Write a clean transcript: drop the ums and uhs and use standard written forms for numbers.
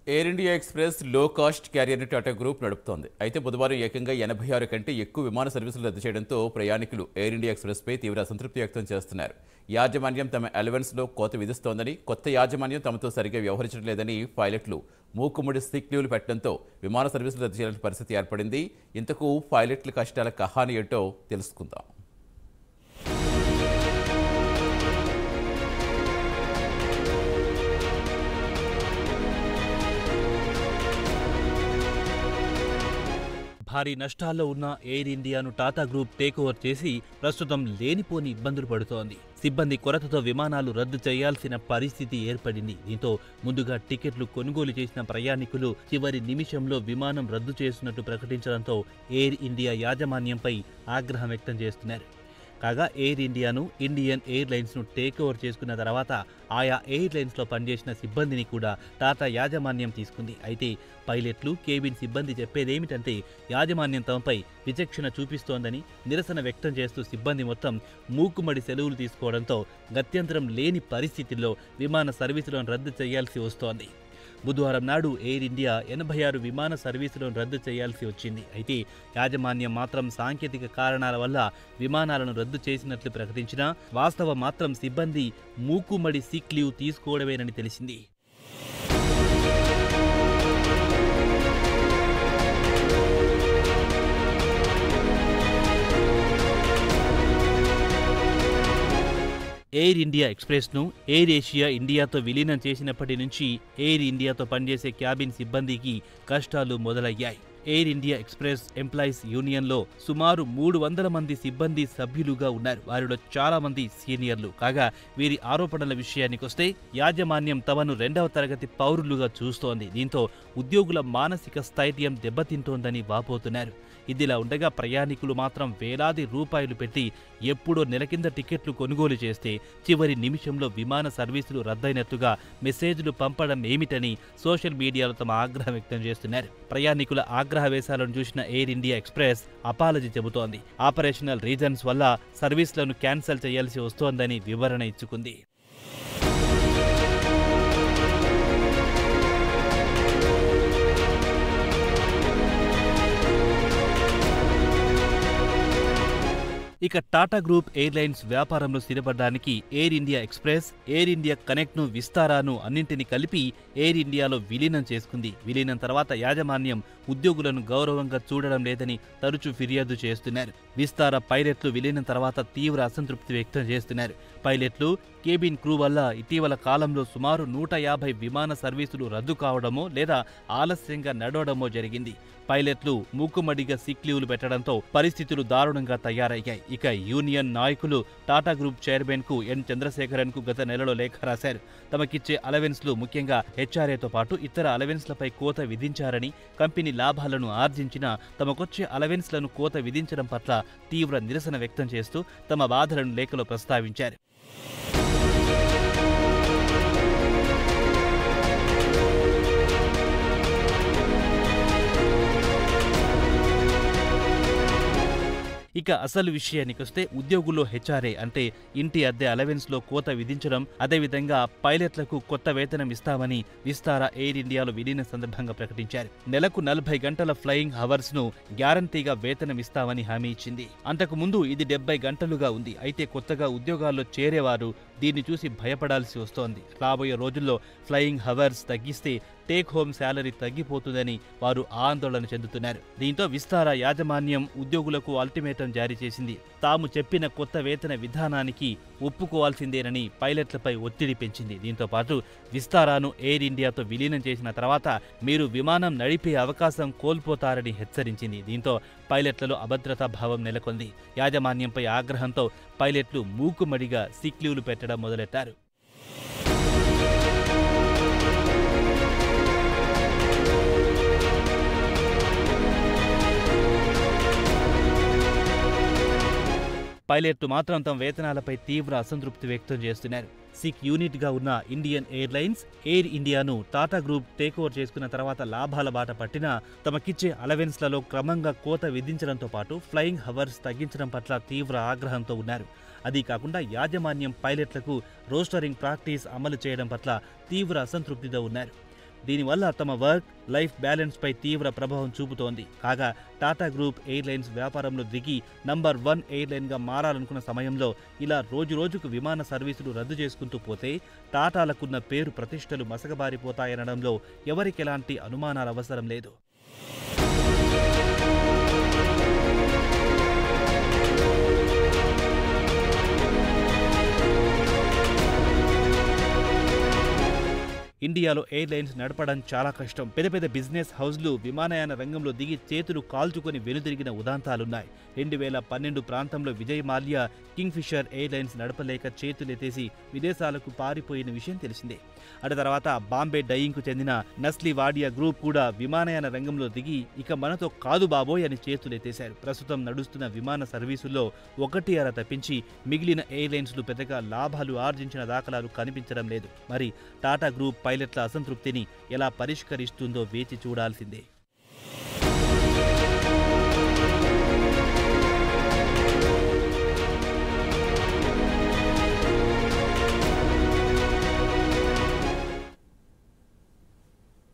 Air India express లో cost క్యారియర్ని Tata group నడుపుతోంది. అయితే బుధవారం ఏకంగా 86 కంటే ఎక్కువ విమాన సర్వీసులు రద్దు చేయడంతో ప్రయాణికులు ఎయిర్ ఇండియా ఎక్స్ప్రెస్పై తీవ్ర అసంతృప్తి వ్యక్తం చేస్తున్నారు. యాజమాన్యం తమ అలవెన్స్లో కోత విధిస్తోందని, కొత్త యాజమాన్యం తమతో సరిగ్గా వ్యవహరించడం లేదని పైలట్లు మూకుమ్మడి సిక్ లీవ్లు పెట్టడంతో విమాన సర్వీసులు రద్దు చేయాల్సిన పరిస్థితి ఏర్పడింది. ఇంతకు పైలట్ల కష్టాల కహాని ఏంటో తెలుసుకుందాం. భారీ నష్టాల్లో ఉన్న ఎయిర్ ఇండియాను టాటా గ్రూప్ టేక్ ఓవర్ చేసి ప్రస్తుతం లేనిపోని ఇబ్బందులు పడుతోంది. సిబ్బంది కొరతతో విమానాలు రద్దు చేయాల్సిన పరిస్థితి ఏర్పడింది. దీంతో ముందుగా టికెట్లు కొనుగోలు చేసిన ప్రయాణికులు చివరి నిమిషంలో విమానం రద్దు చేస్తున్నట్టు ప్రకటించడంతో ఎయిర్ ఇండియా యాజమాన్యంపై ఆగ్రహం వ్యక్తం చేస్తున్నారు. కాగా ఎయిర్ ఇండియాను ఇండియన్ ఎయిర్లైన్స్ను టేక్ ఓవర్ చేసుకున్న తర్వాత ఆయా ఎయిర్లైన్స్లో పనిచేసిన సిబ్బందిని కూడా టాటా యాజమాన్యం తీసుకుంది. అయితే పైలట్లు, కేబిన్ సిబ్బంది చెప్పేదేమిటంటే యాజమాన్యం తమపై విచక్షణ చూపిస్తోందని నిరసన వ్యక్తం చేస్తూ సిబ్బంది మొత్తం మూకుమ్మడి సెలవులు తీసుకోవడంతో గత్యంతరం లేని పరిస్థితుల్లో విమాన సర్వీసులను రద్దు చేయాల్సి వస్తోంది. బుధవారం నాడు ఎయిర్ ఇండియా 86 విమాన సర్వీసులను రద్దు చేయాల్సి వచ్చింది. అయితే యాజమాన్యం మాత్రం సాంకేతిక కారణాల వల్ల విమానాలను రద్దు చేసినట్లు ప్రకటించినా వాస్తవం మాత్రం సిబ్బంది మూకుమ్మడి సిక్ లీవ్ తీసుకోవడమేనని తెలిసింది. ఎయిర్ ఇండియా ఎక్స్ప్రెస్ను ఎయిర్ ఏషియా ఇండియాతో విలీనం చేసినప్పటి నుంచి ఎయిర్ ఇండియాతో పనిచేసే క్యాబిన్ సిబ్బందికి కష్టాలు మొదలయ్యాయి. ఎయిర్ ఇండియా ఎక్స్ప్రెస్ ఎంప్లాయీస్ యూనియన్లో సుమారు 300 మంది సిబ్బంది సభ్యులుగా ఉన్నారు. వారిలో చాలా మంది సీనియర్లు. కాగా వీరి ఆరోపణల విషయానికొస్తే యాజమాన్యం తమను 2వ తరగతి పౌరులుగా చూస్తోంది. దీంతో ఉద్యోగుల మానసిక స్థైర్యం దెబ్బతింటోందని వాపోతున్నారు. ఇదిలా ఉండగా ప్రయాణికులు మాత్రం వేలాది రూపాయలు పెట్టి ఎప్పుడో నెల కింద టికెట్లు కొనుగోలు చేస్తే చివరి నిమిషంలో విమాన సర్వీసులు రద్దయినట్టుగా మెసేజ్లు పంపడం ఏమిటని సోషల్ మీడియాలో తమ ఆగ్రహం వ్యక్తం చేస్తున్నారు. ప్రయాణికుల ఆగ్రహవేశాలను చూసిన ఎయిర్ ఇండియా ఎక్స్ప్రెస్ అపాలజీ చెబుతోంది. ఆపరేషనల్ రీజన్స్ వల్ల సర్వీసులను క్యాన్సిల్ చేయాల్సి వస్తోందని వివరణ ఇచ్చుకుంది. ఇక టాటా గ్రూప్ ఎయిర్లైన్స్ వ్యాపారంలో స్థిరపడడానికి air India express, air India కనెక్ట్ను, విస్తారాను అన్నింటినీ కలిపి ఎయిర్ ఇండియాలో విలీనం చేసుకుంది. విలీనం తర్వాత యాజమాన్యం ఉద్యోగులను గౌరవంగా చూడడం లేదని తరచూ ఫిర్యాదు చేస్తున్నారు. విస్తార పైలట్లు విలీనం తర్వాత తీవ్ర అసంతృప్తి వ్యక్తం చేస్తున్నారు. పైలట్లు, కేబిన్ క్రూ వల్ల ఇటీవల కాలంలో సుమారు 150 విమాన సర్వీసులు రద్దు కావడమో లేదా ఆలస్యంగా నడవడమో జరిగింది. పైలట్లు మూకుమ్మడిగా సిక్ లీవ్లు పెట్టడంతో పరిస్థితులు దారుణంగా తయారయ్యాయి. ఇక యూనియన్ నాయకులు టాటా గ్రూప్ చైర్మన్ కు ఎన్ చంద్రశేఖరన్ కు గత నెలలో లేఖ రాశారు. తమకిచ్చే అలవెన్స్లు ముఖ్యంగా హెచ్ఆర్ఏతో పాటు ఇతర అలవెన్స్లపై కోత విధించారని, కంపెనీ లాభాలను ఆర్జించినా తమకొచ్చే అలవెన్స్లను కోత విధించడం పట్ల తీవ్ర నిరసన వ్యక్తం చేస్తూ తమ బాధలను లేఖలో ప్రస్తావించారు. ఇక అసలు విషయానికొస్తే ఉద్యోగుల్లో హెచ్ఆర్ఏ అంటే ఇంటి అద్దె అలవెన్స్లో కోత విధించడం, అదేవిధంగా పైలట్లకు కొత్త వేతనం ఇస్తామని విస్తార ఎయిర్ ఇండియాలో విలీన సందర్భంగా ప్రకటించారు. నెలకు 40 గంటల ఫ్లయింగ్ హవర్స్ ను గ్యారంటీగా వేతనం ఇస్తామని హామీ ఇచ్చింది. అంతకు ముందు ఇది 70 గంటలుగా ఉంది. అయితే కొత్తగా ఉద్యోగాల్లో చేరేవారు దీన్ని చూసి భయపడాల్సి వస్తోంది. రాబోయే రోజుల్లో ఫ్లయింగ్ హవర్స్ తగ్గిస్తే టేక్ హోమ్ శాలరీ తగ్గిపోతుందని వారు ఆందోళన చెందుతున్నారు. దీంతో విస్తార యాజమాన్యం ఉద్యోగులకు అల్టిమేటం జారీ చేసింది. తాము చెప్పిన కొత్త వేతన విధానానికి ఒప్పుకోవాల్సిందేనని పైలట్లపై ఒత్తిడి పెంచింది. దీంతో పాటు విస్తారాను ఎయిర్ ఇండియాతో విలీనం చేసిన తర్వాత మీరు విమానం నడిపే అవకాశం కోల్పోతారని హెచ్చరించింది. దీంతో పైలట్లలో అభద్రతా భావం నెలకొంది. యాజమాన్యంపై ఆగ్రహంతో పైలట్లు మూకుమ్మడిగా సిక్ లీవ్లు పెట్టడం మొదలెట్టారు. పైలట్లు మాత్రం తమ వేతనాలపై తీవ్ర అసంతృప్తి వ్యక్తం చేస్తున్నారు. సిక్ యూనిట్గా ఉన్న ఇండియన్ ఎయిర్లైన్స్, ఎయిర్ ఇండియాను టాటా గ్రూప్ టేక్ ఓవర్ చేసుకున్న తర్వాత లాభాల బాట పట్టినా తమకిచ్చే అలవెన్స్లలో క్రమంగా కోత విధించడంతో పాటు ఫ్లయింగ్ హవర్స్ తగ్గించడం పట్ల తీవ్ర ఆగ్రహంతో ఉన్నారు. అదీ కాకుండా యాజమాన్యం పైలట్లకు రోస్టరింగ్ ప్రాక్టీస్ అమలు చేయడం పట్ల తీవ్ర అసంతృప్తితో ఉన్నారు. దీనివల్ల తమ వర్క్ లైఫ్ బ్యాలెన్స్ పై తీవ్ర ప్రభావం చూపుతోంది. కాగా టాటా గ్రూప్ ఎయిర్లైన్స్ వ్యాపారంలో దిగి నంబర్ 1 ఎయిర్లైన్గా మారాలనుకున్న సమయంలో ఇలా రోజురోజుకు విమాన సర్వీసులు రద్దు చేసుకుంటూ పోతే టాటాలకున్న పేరు ప్రతిష్టలు మసకబారిపోతాయనడంలో ఎవరికెలాంటి అనుమానాలు అవసరం లేదు. ఇండియాలో ఎయిర్లైన్స్ నడపడం చాలా కష్టం. పెద్ద పెద్ద బిజినెస్ హౌస్లు విమానయాన రంగంలో దిగి చేతులు కాల్చుకొని వెనుదిరిగిన ఉదాంతాలున్నాయి. 2012 ప్రాంతంలో విజయ్ మాల్యా కింగ్ఫిషర్ ఎయిర్లైన్స్ నడపలేక చేతులెత్తేసి విదేశాలకు పారిపోయిన విషయం తెలిసిందే. అటు తర్వాత బాంబే డయింగ్కు చెందిన నస్లీ వాడియా గ్రూప్ కూడా విమానయాన రంగంలో దిగి ఇక మనతో కాదు బాబోయ్ అని చేతులెత్తేశారు. ప్రస్తుతం నడుస్తున్న విమాన సర్వీసుల్లో 1/2 తప్పించి మిగిలిన ఎయిర్లైన్స్లు పెద్దగా లాభాలు ఆర్జించిన దాఖలాలు కనిపించడం లేదు. మరి టాటా గ్రూప్ పైలట్ల అసంతృప్తిని ఎలా పరిష్కరిస్తుందో వేచి చూడాల్సిందే.